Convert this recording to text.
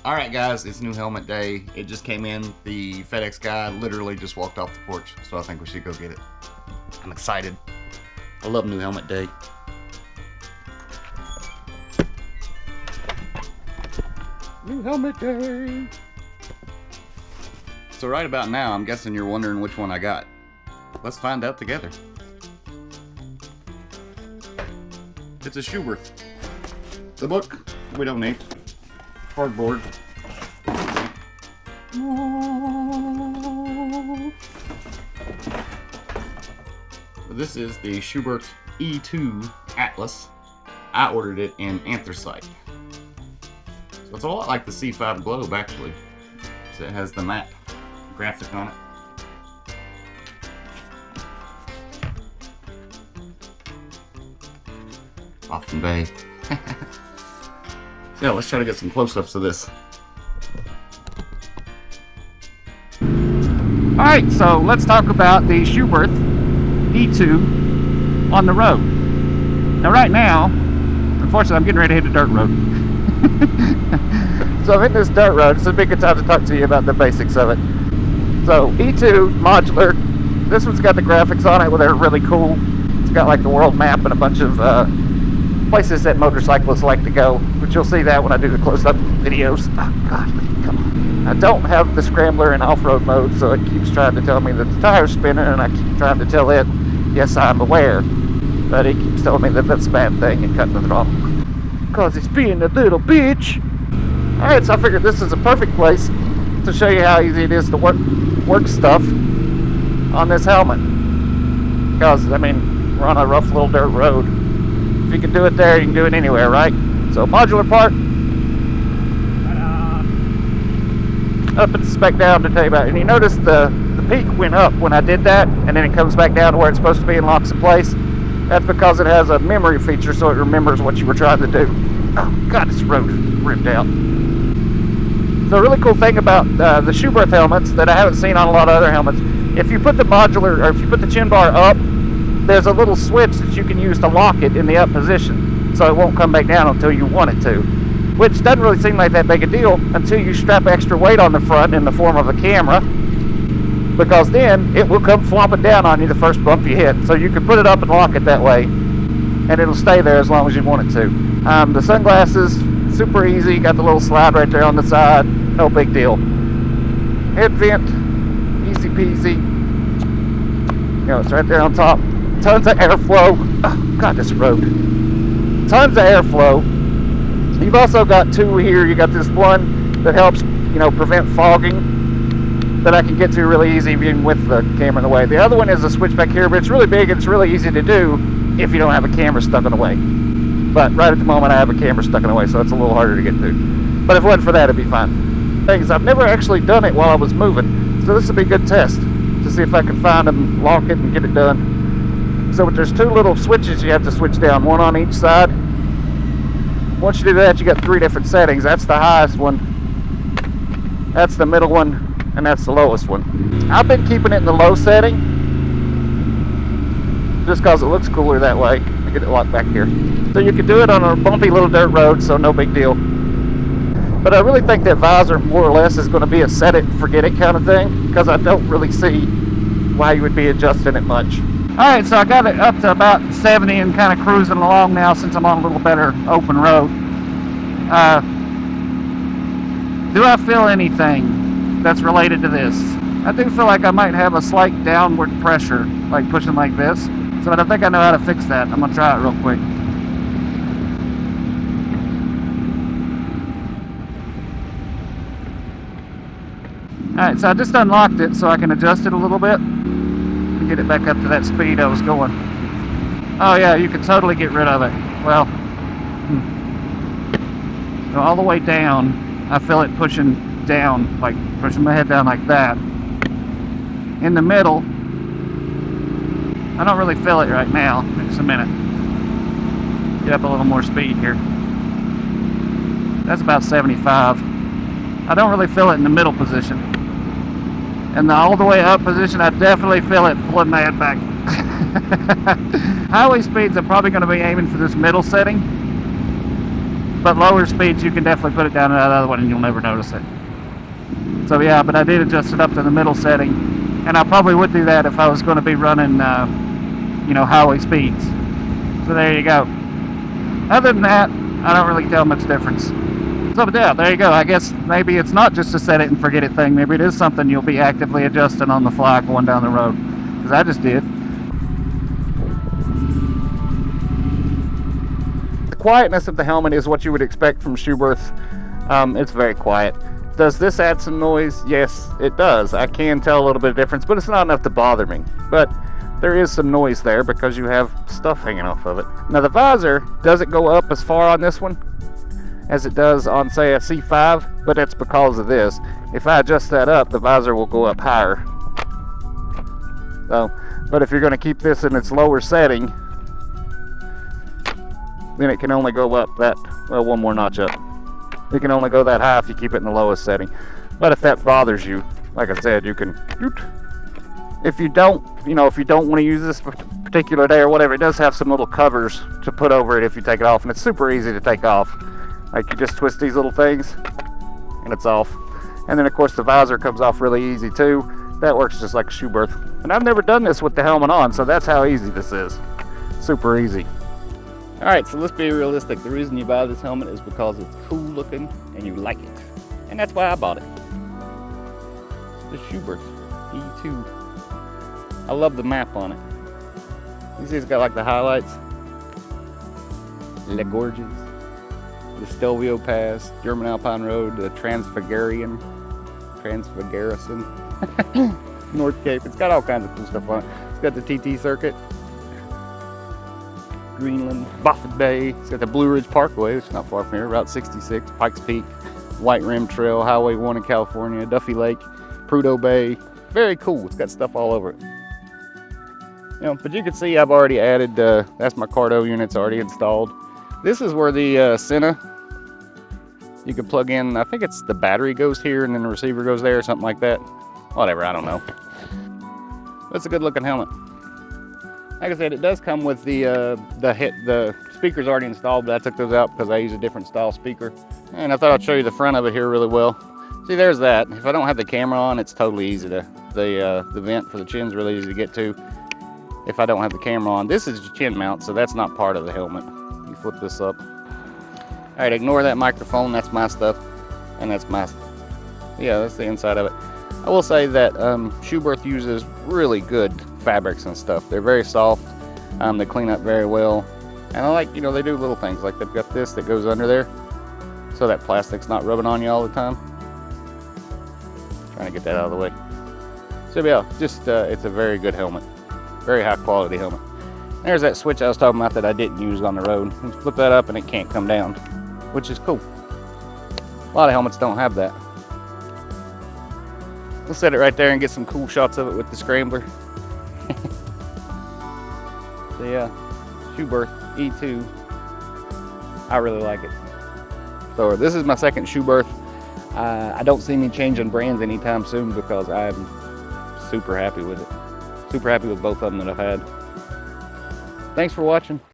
Alright guys, it's new helmet day. It just came in. The FedEx guy literally just walked off the porch, so I think we should go get it. I'm excited. I love new helmet day. New helmet day! So right about now, I'm guessing you're wondering which one I got. Let's find out together. It's a Schuberth. The book we don't need. Cardboard. This is the Schuberth E2 Atlas. I ordered it in Anthracite. So it's a lot like the C5 Globe actually. So it has the map graphic on it. Often Bay. So yeah, let's try to get some close-ups of this. Alright, so let's talk about the Schuberth E2 on the road. Now right now, unfortunately I'm getting ready to hit a dirt road. So I'm hitting this dirt road. It's a big good time to talk to you about the basics of it. So E2 modular. This one's got the graphics on it where they're really cool. It's got like the world map and a bunch of places that motorcyclists like to go, but you'll see that when I do the close-up videos. Oh god, come on. I don't have the scrambler in off-road mode, so it keeps trying to tell me that the tire's spinning, and I keep trying to tell it, yes, I'm aware, but it keeps telling me that that's a bad thing and cutting the throttle, because it's being a little bitch. Alright, so I figured this is a perfect place to show you how easy it is to work stuff on this helmet, because, I mean, we're on a rough little dirt road. If you can do it there, you can do it anywhere, right? So modular part. Up and spec down to tell you about it. And you notice the peak went up when I did that, and then it comes back down to where it's supposed to be and locks in place. That's because it has a memory feature, so it remembers what you were trying to do. Oh god, this road is ripped out. So a really cool thing about the Schuberth helmets that I haven't seen on a lot of other helmets, if you put the modular, or if you put the chin bar up, there's a little switch that you can use to lock it in the up position, so it won't come back down until you want it to, which doesn't really seem like that big a deal until you strap extra weight on the front in the form of a camera, because then it will come flopping down on you the first bump you hit. So you can put it up and lock it that way, and it'll stay there as long as you want it to. The sunglasses, super easy, got the little slide right there on the side, no big deal. Head vent, easy peasy, you know, it's right there on top. Tons of airflow. Oh god, this road. Tons of airflow. You've also got two here. You got this one that helps, you know, prevent fogging, that I can get to really easy even with the camera in the way. The other one is a switch back here, but it's really big and it's really easy to do if you don't have a camera stuck in the way. But right at the moment I have a camera stuck in the way, so it's a little harder to get to. But if it wasn't for that, it'd be fine. Things I've never actually done it while I was moving, so this would be a good test to see if I can find and lock it and get it done. So there's two little switches you have to switch down, one on each side. Once you do that, you got three different settings. That's the highest one, that's the middle one, and that's the lowest one. I've been keeping it in the low setting just because it looks cooler that way. I get it locked back here. So you can do it on a bumpy little dirt road, so no big deal. But I really think that visor more or less is going to be a set it and forget it kind of thing, because I don't really see why you would be adjusting it much. Alright, so I got it up to about 70 and kind of cruising along now since I'm on a little better open road. Do I feel anything that's related to this? I do feel like I might have a slight downward pressure, like pushing like this. So I think I know how to fix that. I'm going to try it real quick. Alright, so I just unlocked it so I can adjust it a little bit. Get it back up to that speed I was going. Oh yeah, you can totally get rid of it. Well, so all the way down, I feel it pushing down, like pushing my head down like that. In the middle, I don't really feel it right now. Just a minute. Get up a little more speed here. That's about 75. I don't really feel it in the middle position. And the all the way up position, I definitely feel it pulling my head back. Highway speeds, I'm probably going to be aiming for this middle setting. but lower speeds you can definitely put it down to that other one and you'll never notice it. So yeah, but I did adjust it up to the middle setting, and I probably would do that if I was going to be running, you know, highway speeds. So there you go. Other than that, I don't really tell much difference. So yeah, there you go. I guess maybe it's not just a set it and forget it thing. Maybe it is something you'll be actively adjusting on the fly going down the road, because I just did. The quietness of the helmet is what you would expect from Schuberth. It's very quiet. Does this add some noise? Yes, it does. I can tell a little bit of difference, but it's not enough to bother me. But there is some noise there because you have stuff hanging off of it. Now the visor doesn't go up as far on this one as it does on, say, a C5, but that's because of this. If I adjust that up, the visor will go up higher. So, but if you're going to keep this in its lower setting, then it can only go up that, well, one more notch up. It can only go that high if you keep it in the lowest setting. But if that bothers you, like I said, you can, if you don't, you know, if you don't want to use this particular day or whatever, it does have some little covers to put over it if you take it off, and it's super easy to take off. Like, you just twist these little things and it's off. And then of course the visor comes off really easy too. That works just like a Schuberth. And I've never done this with the helmet on, so that's how easy this is. Super easy. Alright, so let's be realistic. The reason you buy this helmet is because it's cool looking and you like it. And that's why I bought it. The Schuberth E2. I love the map on it. You see it's got like the highlights. Le Gorges, the Stelvio Pass, German Alpine Road, the Transfiguration, North Cape. It's got all kinds of cool stuff on it. It's got the TT circuit. Greenland, Buffett Bay. It's got the Blue Ridge Parkway, which is not far from here, Route 66, Pikes Peak, White Rim Trail, Highway 1 in California, Duffy Lake, Prudhoe Bay. Very cool. It's got stuff all over it. You know, but you can see I've already added, that's my Cardo unit's already installed. This is where the Senna, you can plug in, I think it's the battery goes here and then the receiver goes there or something like that. Whatever, I don't know. That's a good looking helmet. Like I said, it does come with the speakers already installed, but I took those out because I use a different style speaker. And I thought I'd show you the front of it here really well. See, there's that. If I don't have the camera on, it's totally easy to, the vent for the chin's really easy to get to. If I don't have the camera on, this is your chin mount, so that's not part of the helmet. You flip this up. All right, ignore that microphone. That's my stuff, and that's my, yeah, that's the inside of it. I will say that Schuberth uses really good fabrics and stuff. They're very soft. They clean up very well, and I like, you know, they do little things like they've got this that goes under there, so that plastic's not rubbing on you all the time. Trying to get that out of the way. So yeah, just it's a very good helmet, very high quality helmet. There's that switch I was talking about that I didn't use on the road. You flip that up and it can't come down, which is cool. A lot of helmets don't have that. We'll set it right there and get some cool shots of it with the scrambler. So yeah, Schuberth E2. I really like it. So this is my second Schuberth. I don't see me changing brands anytime soon because I'm super happy with it. Super happy with both of them that I've had. Thanks for watching.